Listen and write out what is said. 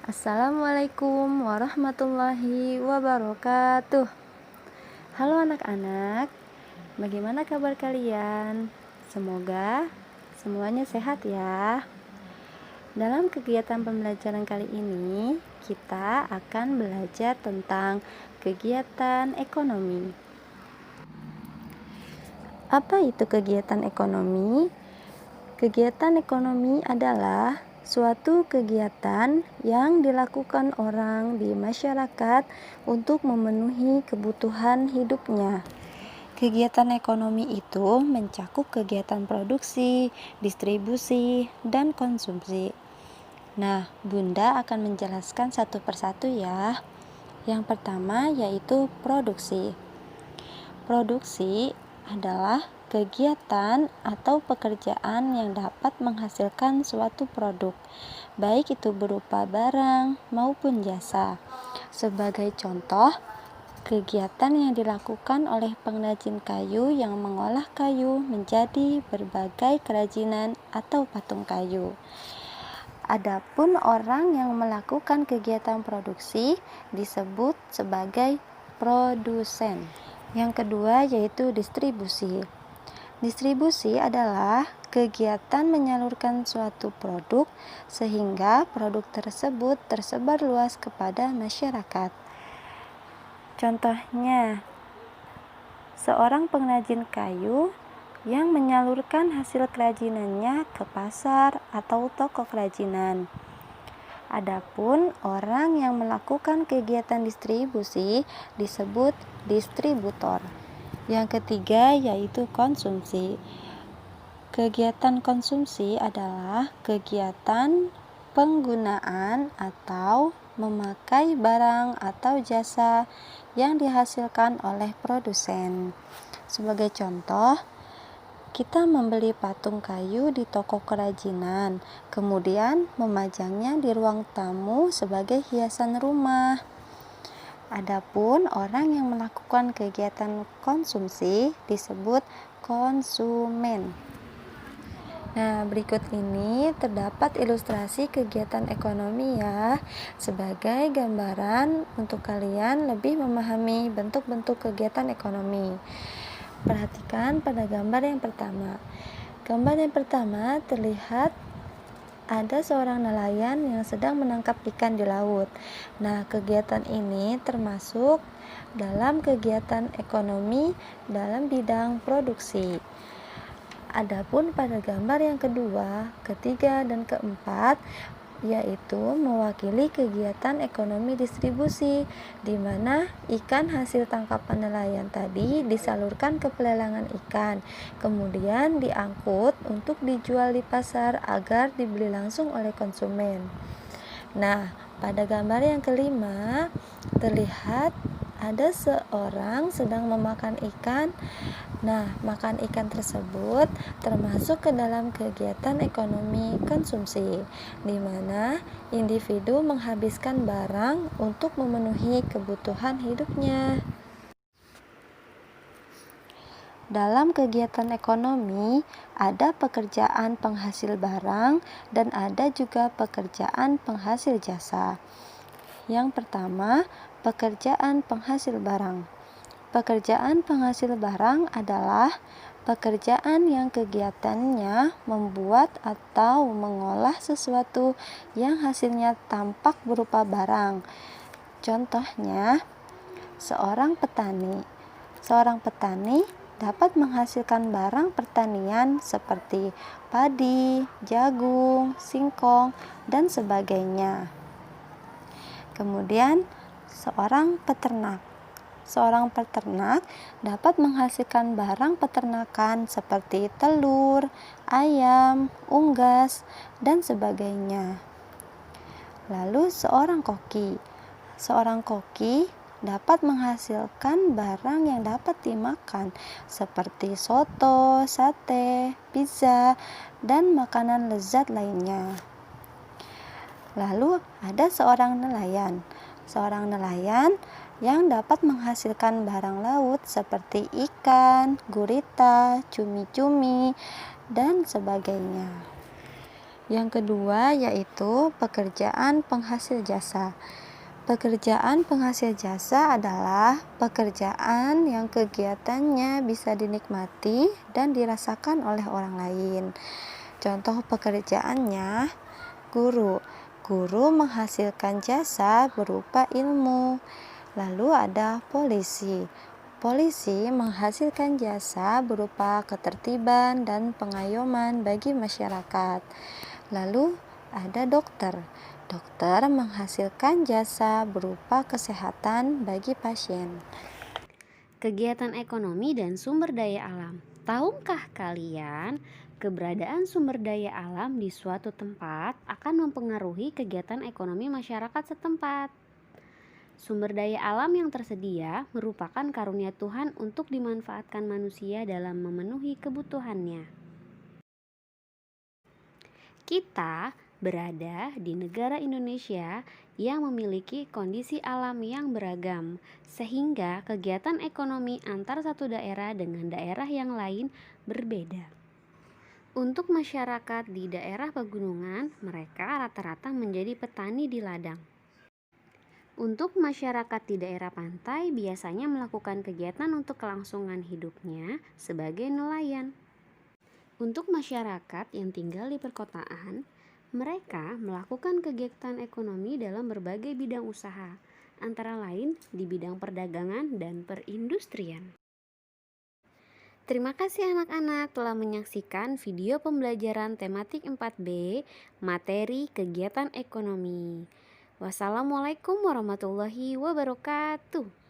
Assalamualaikum warahmatullahi wabarakatuh. Halo anak-anak, bagaimana kabar kalian? Semoga semuanya sehat ya. Dalam kegiatan pembelajaran kali ini, kita akan belajar tentang kegiatan ekonomi. Apa itu kegiatan ekonomi? Kegiatan ekonomi adalah suatu kegiatan yang dilakukan orang di masyarakat untuk memenuhi kebutuhan hidupnya. Kegiatan ekonomi itu mencakup kegiatan produksi, distribusi, dan konsumsi. Nah, Bunda akan menjelaskan satu persatu ya. Yang pertama yaitu produksi. Produksi adalah kegiatan atau pekerjaan yang dapat menghasilkan suatu produk, baik itu berupa barang maupun jasa. Sebagai contoh, kegiatan yang dilakukan oleh pengrajin kayu yang mengolah kayu menjadi berbagai kerajinan atau patung kayu. Adapun orang yang melakukan kegiatan produksi disebut sebagai produsen. Yang kedua yaitu distribusi. Distribusi adalah kegiatan menyalurkan suatu produk sehingga produk tersebut tersebar luas kepada masyarakat. Contohnya, seorang pengrajin kayu yang menyalurkan hasil kerajinannya ke pasar atau toko kerajinan. Adapun orang yang melakukan kegiatan distribusi disebut distributor. Yang ketiga yaitu konsumsi. Kegiatan konsumsi adalah kegiatan penggunaan atau memakai barang atau jasa yang dihasilkan oleh produsen. Sebagai contoh, kita membeli patung kayu di toko kerajinan, kemudian memajangnya di ruang tamu sebagai hiasan rumah. Adapun orang yang melakukan kegiatan konsumsi disebut konsumen. Nah, berikut ini terdapat ilustrasi kegiatan ekonomi ya, sebagai gambaran untuk kalian lebih memahami bentuk-bentuk kegiatan ekonomi. Perhatikan pada gambar yang pertama. Gambar yang pertama terlihat ada seorang nelayan yang sedang menangkap ikan di laut. Nah, kegiatan ini termasuk dalam kegiatan ekonomi dalam bidang produksi. Adapun pada gambar yang kedua, ketiga, dan keempat yaitu mewakili kegiatan ekonomi distribusi, di mana ikan hasil tangkapan nelayan tadi disalurkan ke pelelangan ikan, kemudian diangkut untuk dijual di pasar agar dibeli langsung oleh konsumen. Nah, pada gambar yang kelima terlihat ada seorang sedang memakan ikan. Nah, makan ikan tersebut termasuk ke dalam kegiatan ekonomi konsumsi, di mana individu menghabiskan barang untuk memenuhi kebutuhan hidupnya. Dalam kegiatan ekonomi, ada pekerjaan penghasil barang dan ada juga pekerjaan penghasil jasa. Yang pertama, pekerjaan penghasil barang. Pekerjaan penghasil barang adalah pekerjaan yang kegiatannya membuat atau mengolah sesuatu yang hasilnya tampak berupa barang. Contohnya, seorang petani. Seorang petani dapat menghasilkan barang pertanian seperti padi, jagung, singkong, dan sebagainya. Kemudian, seorang peternak. Seorang peternak dapat menghasilkan barang peternakan seperti telur, ayam, unggas, dan sebagainya. Lalu seorang koki. Seorang koki dapat menghasilkan barang yang dapat dimakan seperti soto, sate, pizza, dan makanan lezat lainnya. Lalu ada seorang nelayan. Seorang nelayan yang dapat menghasilkan barang laut seperti ikan, gurita, cumi-cumi, dan sebagainya. Yang kedua yaitu pekerjaan penghasil jasa. Pekerjaan penghasil jasa adalah pekerjaan yang kegiatannya bisa dinikmati dan dirasakan oleh orang lain. Contoh pekerjaannya, guru. Guru menghasilkan jasa berupa ilmu. Lalu ada polisi. Polisi menghasilkan jasa berupa ketertiban dan pengayoman bagi masyarakat. Lalu ada dokter. Dokter menghasilkan jasa berupa kesehatan bagi pasien. Kegiatan ekonomi dan sumber daya alam. Tahukah kalian, keberadaan sumber daya alam di suatu tempat akan mempengaruhi kegiatan ekonomi masyarakat setempat. Sumber daya alam yang tersedia merupakan karunia Tuhan untuk dimanfaatkan manusia dalam memenuhi kebutuhannya. Kita berada di negara Indonesia yang memiliki kondisi alam yang beragam, sehingga kegiatan ekonomi antar satu daerah dengan daerah yang lain berbeda. Untuk masyarakat di daerah pegunungan, mereka rata-rata menjadi petani di ladang. Untuk masyarakat di daerah pantai, biasanya melakukan kegiatan untuk kelangsungan hidupnya sebagai nelayan. Untuk masyarakat yang tinggal di perkotaan, mereka melakukan kegiatan ekonomi dalam berbagai bidang usaha, antara lain di bidang perdagangan dan perindustrian. Terima kasih anak-anak telah menyaksikan video pembelajaran tematik 4B, materi kegiatan ekonomi. Wassalamualaikum warahmatullahi wabarakatuh.